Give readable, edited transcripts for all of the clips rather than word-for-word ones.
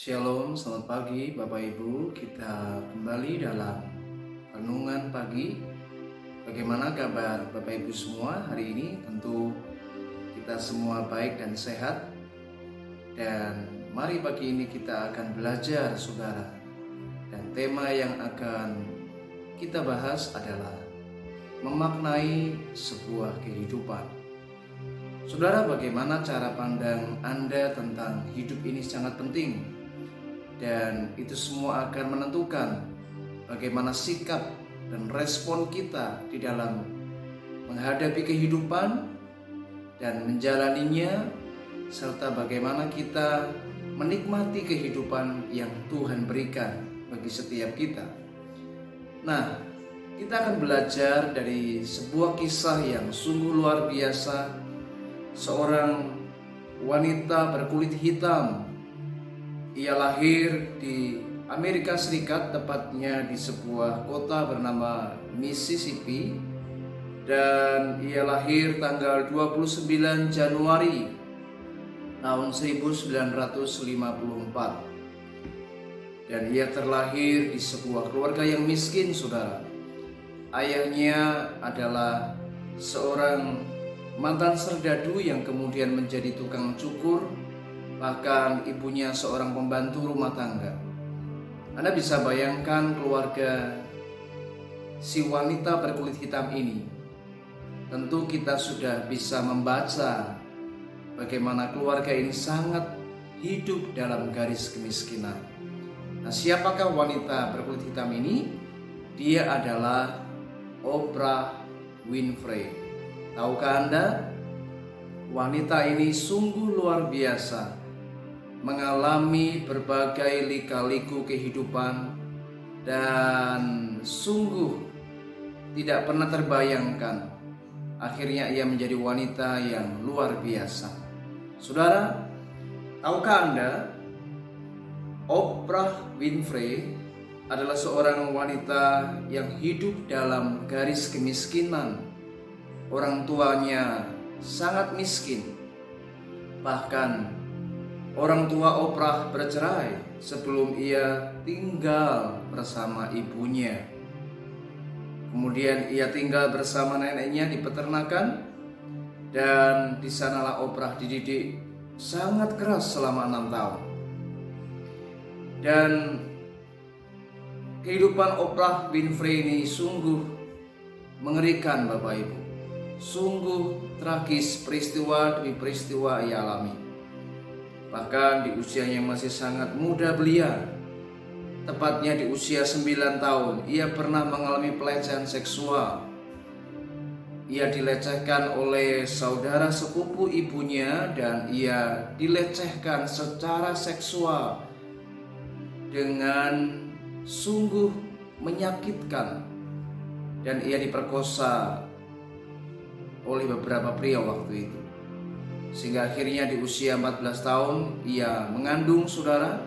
Shalom, selamat pagi Bapak Ibu. Kita kembali dalam renungan pagi. Bagaimana kabar Bapak Ibu semua hari ini? Tentu kita semua baik dan sehat. Dan mari pagi ini kita akan belajar, saudara. Dan tema yang akan kita bahas adalah memaknai sebuah kehidupan. Saudara, bagaimana cara pandang Anda tentang hidup ini sangat penting. Dan itu semua akan menentukan bagaimana sikap dan respon kita di dalam menghadapi kehidupan dan menjalaninya, serta bagaimana kita menikmati kehidupan yang Tuhan berikan bagi setiap kita. Nah, kita akan belajar dari sebuah kisah yang sungguh luar biasa. Seorang wanita berkulit hitam. Ia lahir di Amerika Serikat, tepatnya di sebuah kota bernama Mississippi, dan ia lahir tanggal 29 Januari tahun 1954. Dan ia terlahir di sebuah keluarga yang miskin, saudara. Ayahnya adalah seorang mantan serdadu yang kemudian menjadi tukang cukur. Bahkan ibunya seorang pembantu rumah tangga. Anda bisa bayangkan keluarga si wanita berkulit hitam ini. Tentu kita sudah bisa membaca bagaimana keluarga ini sangat hidup dalam garis kemiskinan. Nah, siapakah wanita berkulit hitam ini? Dia adalah Oprah Winfrey. Tahukah Anda? Wanita ini sungguh luar biasa, mengalami berbagai lika-liku kehidupan, dan sungguh tidak pernah terbayangkan akhirnya ia menjadi wanita yang luar biasa. Saudara, tahukah Anda, Oprah Winfrey adalah seorang wanita yang hidup dalam garis kemiskinan. Orang tuanya sangat miskin. Bahkan orang tua Oprah bercerai sebelum ia tinggal bersama ibunya. Kemudian ia tinggal bersama neneknya di peternakan, dan di sanalah Oprah dididik sangat keras selama 6 tahun. Dan kehidupan Oprah Winfrey ini sungguh mengerikan, Bapak Ibu. Sungguh tragis, peristiwa demi peristiwa ia alami. Bahkan di usianya masih sangat muda belia, tepatnya di usia 9 tahun, ia pernah mengalami pelecehan seksual. Ia dilecehkan oleh saudara sepupu ibunya, dan ia dilecehkan secara seksual dengan sungguh menyakitkan. Dan ia diperkosa oleh beberapa pria waktu itu. Sehingga akhirnya di usia 14 tahun ia mengandung, saudara.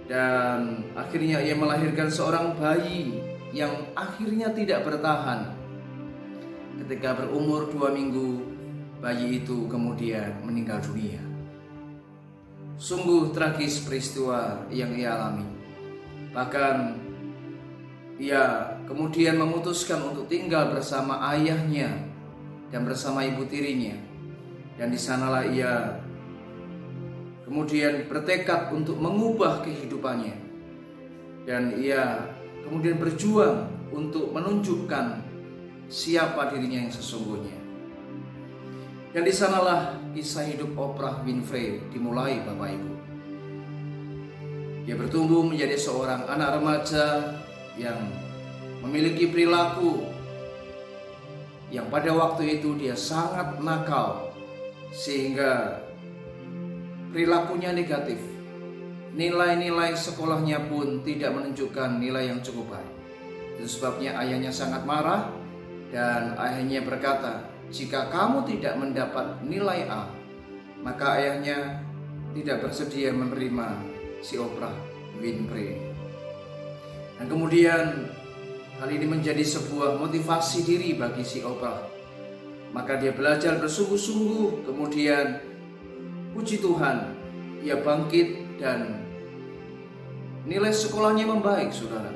Dan akhirnya ia melahirkan seorang bayi yang akhirnya tidak bertahan. Ketika berumur 2 minggu, bayi itu kemudian meninggal dunia. Sungguh tragis peristiwa yang ia alami. Bahkan ia kemudian memutuskan untuk tinggal bersama ayahnya dan bersama ibu tirinya. Dan di sanalah ia kemudian bertekad untuk mengubah kehidupannya. Dan ia kemudian berjuang untuk menunjukkan siapa dirinya yang sesungguhnya. Dan di sanalah kisah hidup Oprah Winfrey dimulai, Bapak Ibu. Dia bertumbuh menjadi seorang anak remaja yang memiliki perilaku yang pada waktu itu dia sangat nakal, sehingga perilakunya negatif. Nilai-nilai sekolahnya pun tidak menunjukkan nilai yang cukup baik. Itu sebabnya ayahnya sangat marah, dan ayahnya berkata, jika kamu tidak mendapat nilai A, maka ayahnya tidak bersedia menerima si Oprah Winfrey. Dan kemudian hal ini menjadi sebuah motivasi diri bagi si Oprah. Maka dia belajar bersungguh-sungguh. Kemudian puji Tuhan, ia bangkit dan nilai sekolahnya membaik, saudara,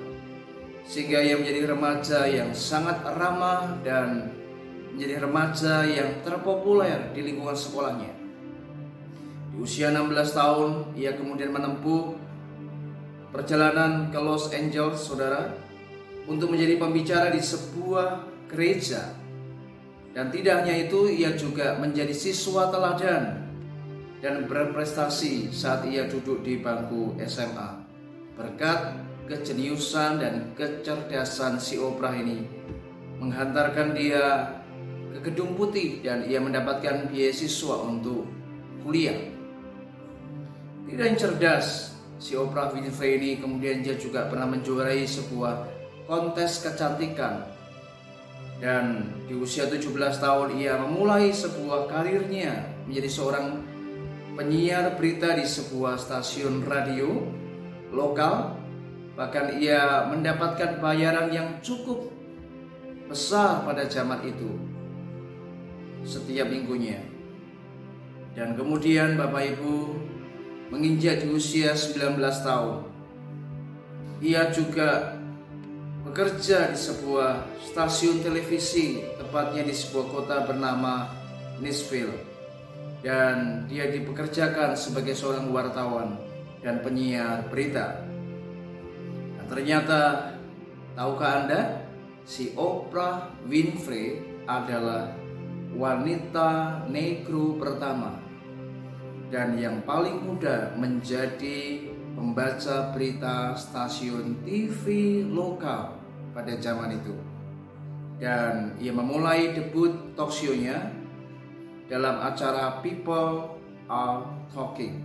sehingga ia menjadi remaja yang sangat ramah dan menjadi remaja yang terpopuler di lingkungan sekolahnya. Di usia 16 tahun, ia kemudian menempuh perjalanan ke Los Angeles, saudara, untuk menjadi pembicara di sebuah gereja. Dan tidak hanya itu, ia juga menjadi siswa teladan dan berprestasi saat ia duduk di bangku SMA. Berkat kejeniusan dan kecerdasan si Oprah ini menghantarkan dia ke Gedung Putih dan ia mendapatkan beasiswa untuk kuliah. Tidak yang cerdas, si Oprah Winfrey ini kemudian dia juga pernah menjuarai sebuah kontes kecantikan. Dan di usia 17 tahun ia memulai sebuah karirnya menjadi seorang penyiar berita di sebuah stasiun radio lokal. Bahkan ia mendapatkan bayaran yang cukup besar pada zaman itu setiap minggunya. Dan kemudian Bapak Ibu menginjak di usia 19 tahun, ia juga bekerja di sebuah stasiun televisi, tepatnya di sebuah kota bernama Nashville. Dan dia dipekerjakan sebagai seorang wartawan dan penyiar berita. Dan ternyata, tahukah Anda, si Oprah Winfrey adalah wanita negro pertama dan yang paling muda menjadi pembaca berita stasiun TV lokal pada zaman itu. Dan ia memulai debut talk show-nya dalam acara People Are Talking.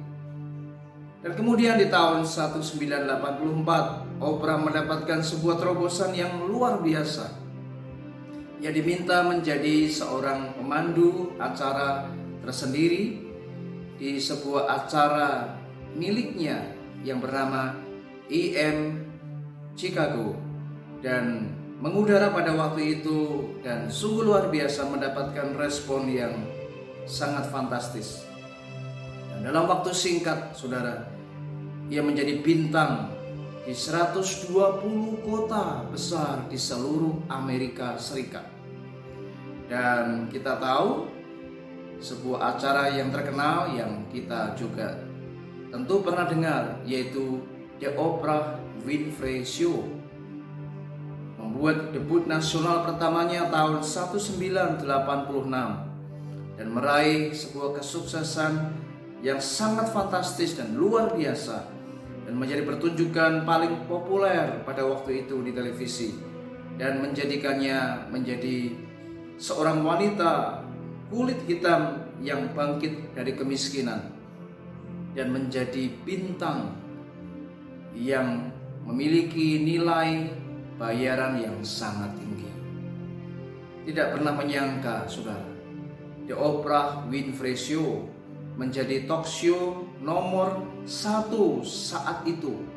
Dan kemudian di tahun 1984, Oprah mendapatkan sebuah terobosan yang luar biasa. Ia diminta menjadi seorang pemandu acara tersendiri di sebuah acara miliknya yang bernama EM Chicago, dan mengudara pada waktu itu dan sungguh luar biasa mendapatkan respon yang sangat fantastis. Dan dalam waktu singkat, saudara, ia menjadi bintang di 120 kota besar di seluruh Amerika Serikat. Dan kita tahu sebuah acara yang terkenal yang kita juga tentu pernah dengar, yaitu The Oprah Winfrey Show, membuat debut nasional pertamanya tahun 1986 dan meraih sebuah kesuksesan yang sangat fantastis dan luar biasa, dan menjadi pertunjukan paling populer pada waktu itu di televisi, dan menjadikannya menjadi seorang wanita kulit hitam yang bangkit dari kemiskinan dan menjadi bintang yang memiliki nilai bayaran yang sangat tinggi. Tidak pernah menyangka, saudara, The Oprah Winfrey Show menjadi talk show nomor 1 saat itu.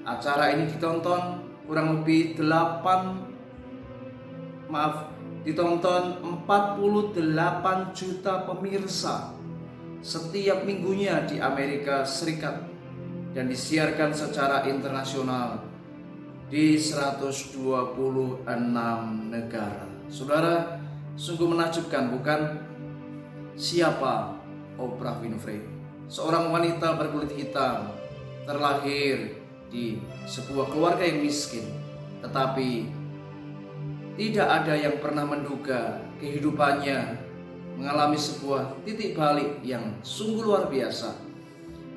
Acara ini ditonton kurang lebih 48 juta pemirsa setiap minggunya di Amerika Serikat dan disiarkan secara internasional di 126 negara. Saudara, sungguh menakjubkan, bukan? Siapa Oprah Winfrey? Seorang wanita berkulit hitam, terlahir di sebuah keluarga yang miskin, tetapi tidak ada yang pernah menduga kehidupannya mengalami sebuah titik balik yang sungguh luar biasa.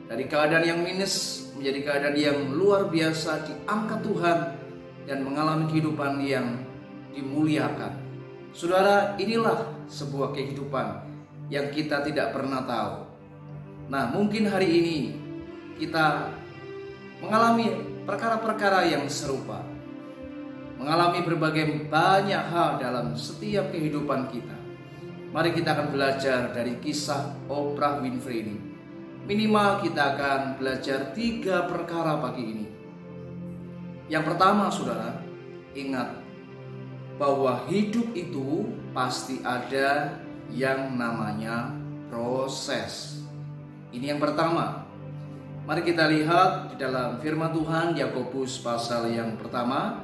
Dari keadaan yang minus menjadi keadaan yang luar biasa, diangkat Tuhan dan mengalami kehidupan yang dimuliakan. Saudara, inilah sebuah kehidupan yang kita tidak pernah tahu. Nah, mungkin hari ini kita mengalami perkara-perkara yang serupa, mengalami berbagai banyak hal dalam setiap kehidupan kita. Mari kita akan belajar dari kisah Oprah Winfrey ini. Minimal kita akan belajar 3 perkara pagi ini. Yang pertama, saudara, ingat bahwa hidup itu pasti ada yang namanya proses. Ini yang pertama. Mari kita lihat di dalam firman Tuhan Yakobus pasal yang pertama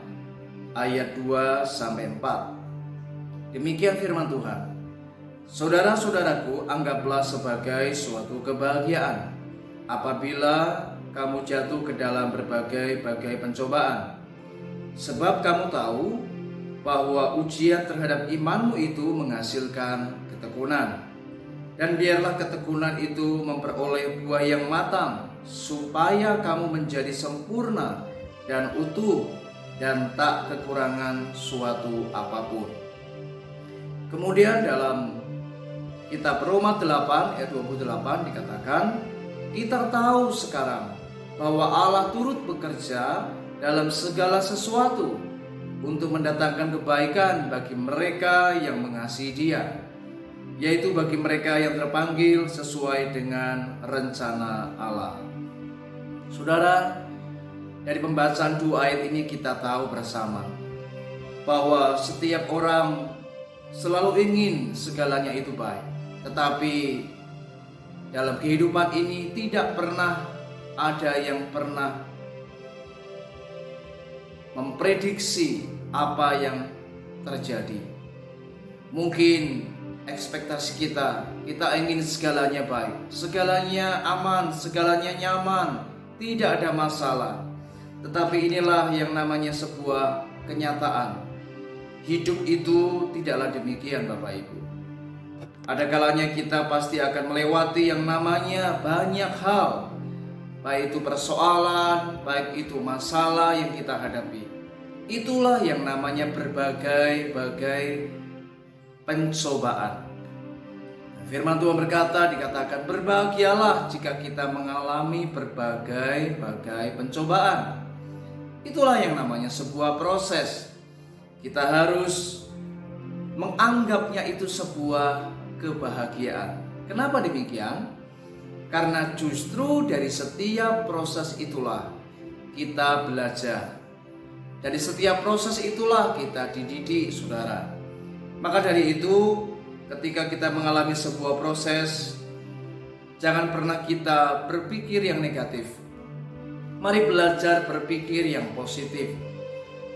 ayat 2 sampai 4. Demikian firman Tuhan. Saudara-saudaraku, anggaplah sebagai suatu kebahagiaan apabila kamu jatuh ke dalam berbagai-bagai pencobaan. Sebab kamu tahu bahwa ujian terhadap imanmu itu menghasilkan ketekunan. Dan biarlah ketekunan itu memperoleh buah yang matang, supaya kamu menjadi sempurna dan utuh dan tak kekurangan suatu apapun. Kemudian dalam kitab Roma 8 ayat 28 dikatakan, kita tahu sekarang bahwa Allah turut bekerja dalam segala sesuatu untuk mendatangkan kebaikan bagi mereka yang mengasihi Dia, yaitu bagi mereka yang terpanggil sesuai dengan rencana Allah. Saudara, dari pembacaan dua ayat ini kita tahu bersama bahwa setiap orang selalu ingin segalanya itu baik. Tetapi dalam kehidupan ini tidak pernah ada yang pernah memprediksi apa yang terjadi. Mungkin ekspektasi kita ingin segalanya baik, segalanya aman, segalanya nyaman, tidak ada masalah. Tetapi inilah yang namanya sebuah kenyataan. Hidup itu tidaklah demikian, Bapak Ibu. Ada kalanya kita pasti akan melewati yang namanya banyak hal, baik itu persoalan, baik itu masalah yang kita hadapi. Itulah yang namanya berbagai-bagai pencobaan. Firman Tuhan berkata, dikatakan berbahagialah jika kita mengalami berbagai-bagai pencobaan. Itulah yang namanya sebuah proses. Kita harus menganggapnya itu sebuah kebahagiaan. Kenapa demikian? Karena justru dari setiap proses itulah kita belajar. Dari setiap proses itulah kita dididik, saudara. Maka dari itu, ketika kita mengalami sebuah proses, jangan pernah kita berpikir yang negatif. Mari belajar berpikir yang positif.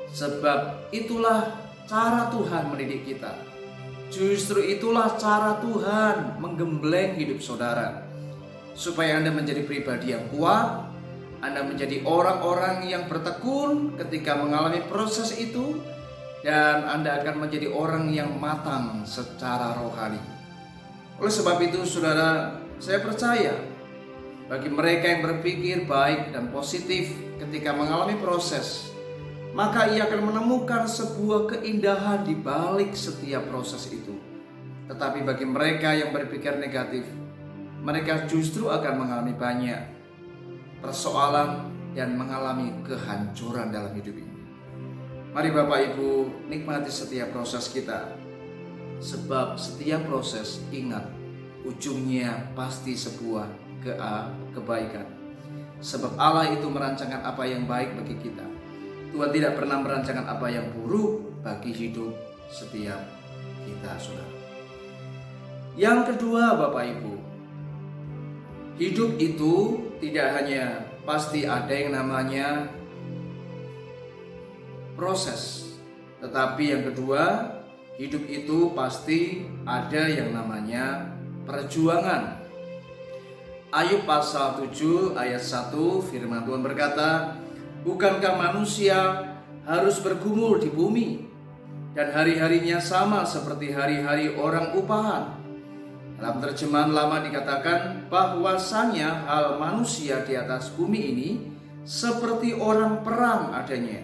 Sebab itulah cara Tuhan mendidik kita. Justru itulah cara Tuhan menggembleng hidup saudara, supaya Anda menjadi pribadi yang kuat, Anda menjadi orang-orang yang bertekun ketika mengalami proses itu, dan Anda akan menjadi orang yang matang secara rohani. Oleh sebab itu, saudara, saya percaya bagi mereka yang berpikir baik dan positif ketika mengalami proses, maka ia akan menemukan sebuah keindahan di balik setiap proses itu. Tetapi bagi mereka yang berpikir negatif, mereka justru akan mengalami banyak persoalan dan mengalami kehancuran dalam hidup ini. Mari Bapak Ibu nikmati setiap proses kita. Sebab setiap proses, ingat, ujungnya pasti sebuah kebaikan. Sebab Allah itu merancangkan apa yang baik bagi kita. Tuhan tidak pernah merancangkan apa yang buruk bagi hidup setiap kita, saudara. Yang kedua, Bapak Ibu, hidup itu tidak hanya pasti ada yang namanya proses, tetapi yang kedua, hidup itu pasti ada yang namanya perjuangan. Ayub pasal 7 ayat 1 firman Tuhan berkata, bukankah manusia harus bergumul di bumi dan hari-harinya sama seperti hari-hari orang upahan? Dalam terjemahan lama dikatakan bahwasanya hal manusia di atas bumi ini seperti orang perang adanya,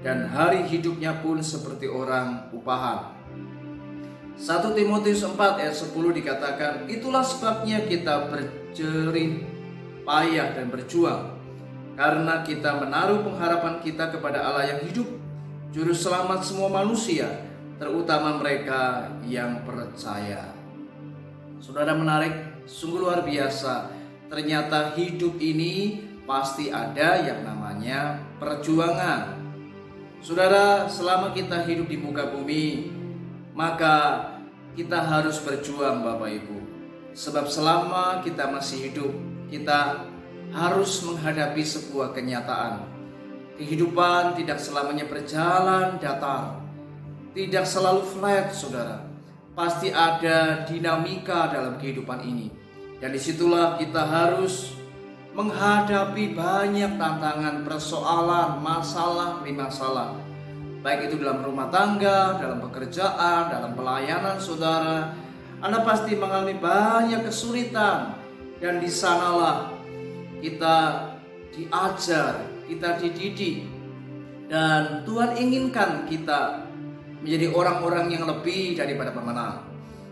dan hari hidupnya pun seperti orang upahan. 1 Timotius 4 ayat 10 dikatakan, itulah sebabnya kita berjerih payah dan berjuang, karena kita menaruh pengharapan kita kepada Allah yang hidup, juru selamat semua manusia, terutama mereka yang percaya. Saudara, menarik, sungguh luar biasa. Ternyata hidup ini pasti ada yang namanya perjuangan. Saudara, selama kita hidup di muka bumi, maka kita harus berjuang, Bapak Ibu. Sebab selama kita masih hidup, kita harus menghadapi sebuah kenyataan. Kehidupan tidak selamanya berjalan datar, tidak selalu flat, saudara. Pasti ada dinamika dalam kehidupan ini. Dan disitulah kita harus menghadapi banyak tantangan, persoalan, masalah demi masalah. Baik itu dalam rumah tangga, dalam pekerjaan, dalam pelayanan saudara. Anda pasti mengalami banyak kesulitan. Dan di sanalah kita diajar, kita dididik. Dan Tuhan inginkan kita menjadi orang-orang yang lebih daripada pemenang.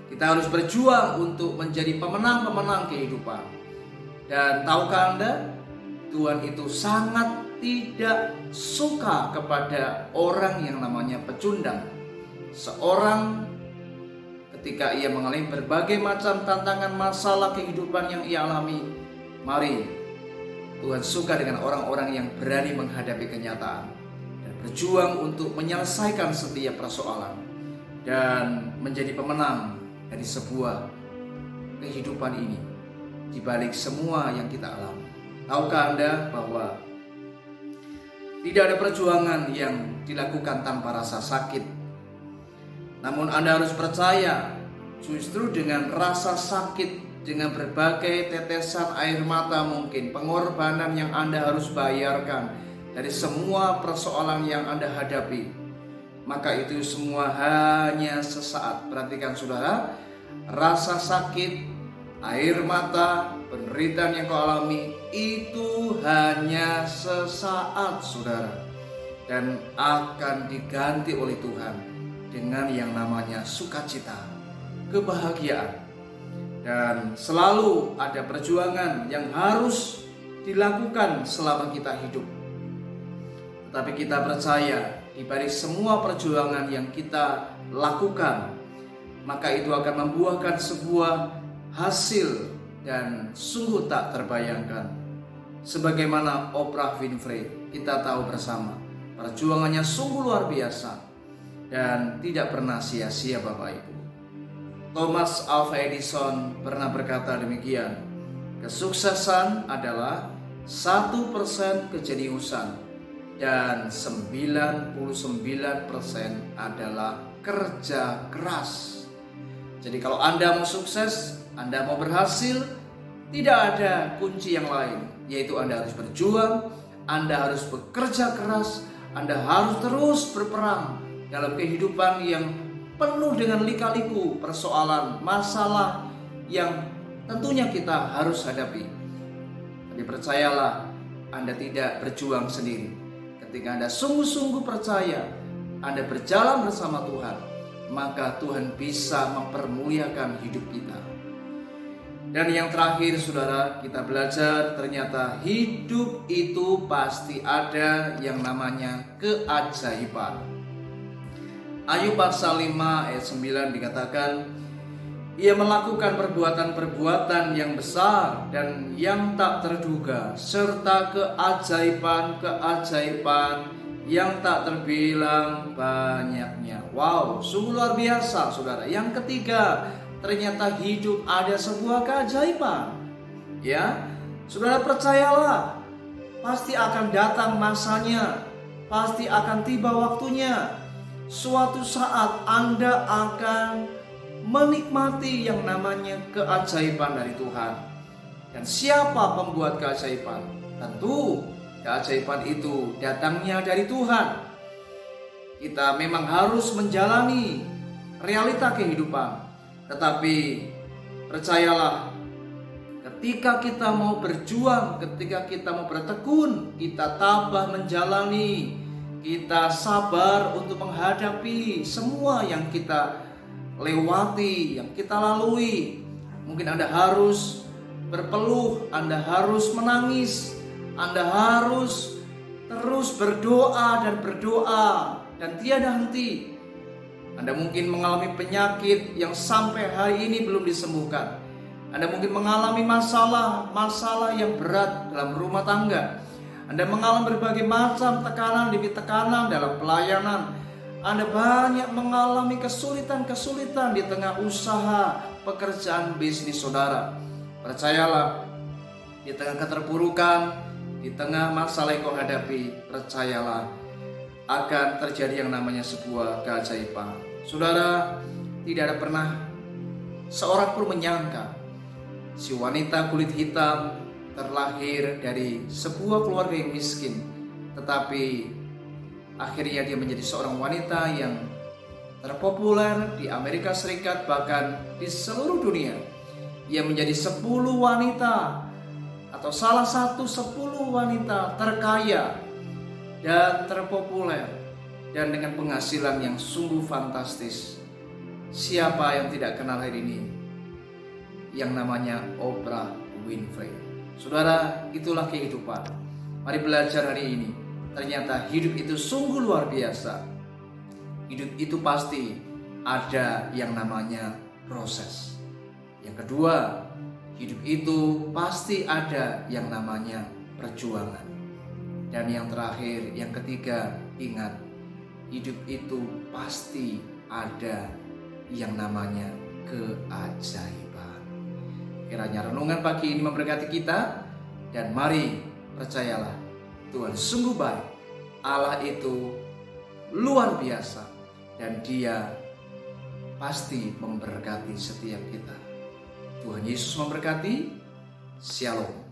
Kita harus berjuang untuk menjadi pemenang-pemenang kehidupan. Dan tahukah Anda, Tuhan itu sangat tidak suka kepada orang yang namanya pecundang. Seorang ketika ia mengalami berbagai macam tantangan masalah kehidupan yang ia alami, mari Tuhan suka dengan orang-orang yang berani menghadapi kenyataan dan berjuang untuk menyelesaikan setiap persoalan dan menjadi pemenang dari sebuah kehidupan ini. Di balik semua yang kita alami, tahukah Anda bahwa tidak ada perjuangan yang dilakukan tanpa rasa sakit. Namun Anda harus percaya, justru dengan rasa sakit, dengan berbagai tetesan air mata mungkin, pengorbanan yang Anda harus bayarkan dari semua persoalan yang Anda hadapi, maka itu semua hanya sesaat. Perhatikan saudara, rasa sakit, air mata, penderitaan yang kau alami itu hanya sesaat, saudara, dan akan diganti oleh Tuhan dengan yang namanya sukacita, kebahagiaan. Dan selalu ada perjuangan yang harus dilakukan selama kita hidup. Tetapi kita percaya di balik semua perjuangan yang kita lakukan, maka itu akan membuahkan sebuah hasil dan sungguh tak terbayangkan. Sebagaimana Oprah Winfrey, kita tahu bersama, perjuangannya sungguh luar biasa dan tidak pernah sia-sia Bapak Ibu. Thomas Alva Edison pernah berkata demikian, kesuksesan adalah 1% kejeniusan dan 99% adalah kerja keras. Jadi kalau Anda mau sukses, Anda mau berhasil, tidak ada kunci yang lain, yaitu Anda harus berjuang, Anda harus bekerja keras, Anda harus terus berperang dalam kehidupan yang penuh dengan lika-liku, persoalan, masalah yang tentunya kita harus hadapi. Tapi percayalah, Anda tidak berjuang sendiri. Ketika Anda sungguh-sungguh percaya, Anda berjalan bersama Tuhan, maka Tuhan bisa mempermuliakan hidup kita. Dan yang terakhir saudara, kita belajar ternyata hidup itu pasti ada yang namanya keajaiban. Ayub pasal 5 ayat 9 dikatakan, ia melakukan perbuatan-perbuatan yang besar dan yang tak terduga, serta keajaiban-keajaiban yang tak terbilang banyaknya. Wow, sungguh luar biasa saudara. Yang ketiga, ternyata hidup ada sebuah keajaiban. Ya, saudara percayalah, pasti akan datang masanya, pasti akan tiba waktunya. Suatu saat Anda akan menikmati yang namanya keajaiban dari Tuhan. Dan siapa pembuat keajaiban? Tentu keajaiban itu datangnya dari Tuhan. Kita memang harus menjalani realita kehidupan, tetapi percayalah, ketika kita mau berjuang, ketika kita mau bertekun, kita tabah menjalani, kita sabar untuk menghadapi semua yang kita lewati, yang kita lalui. Mungkin Anda harus berpeluh, Anda harus menangis, Anda harus terus berdoa dan berdoa dan tiada henti. Anda mungkin mengalami penyakit yang sampai hari ini belum disembuhkan. Anda mungkin mengalami masalah yang berat dalam rumah tangga. Anda mengalami berbagai macam tekanan demi tekanan dalam pelayanan. Anda banyak mengalami kesulitan-kesulitan di tengah usaha, pekerjaan, bisnis saudara. Percayalah, di tengah keterpurukan, di tengah masalah yang kau hadapi, percayalah akan terjadi yang namanya sebuah keajaiban. Saudara, tidak ada pernah seorang pun menyangka si wanita kulit hitam terlahir dari sebuah keluarga yang miskin, tetapi akhirnya dia menjadi seorang wanita yang terpopuler di Amerika Serikat, bahkan di seluruh dunia. Ia menjadi 10 wanita atau salah satu 10 wanita terkaya dan terpopuler dan dengan penghasilan yang sungguh fantastis. Siapa yang tidak kenal hari ini yang namanya Oprah Winfrey? Saudara, itulah kehidupan. Mari belajar hari ini. Ternyata hidup itu sungguh luar biasa. Hidup itu pasti ada yang namanya proses. Yang kedua, hidup itu pasti ada yang namanya perjuangan. Dan yang terakhir, yang ketiga, ingat, hidup itu pasti ada yang namanya keajaiban. Kiranya renungan pagi ini memberkati kita, dan mari percayalah, Tuhan sungguh baik. Allah itu luar biasa, dan Dia pasti memberkati setiap kita. Tuhan Yesus memberkati. Shalom.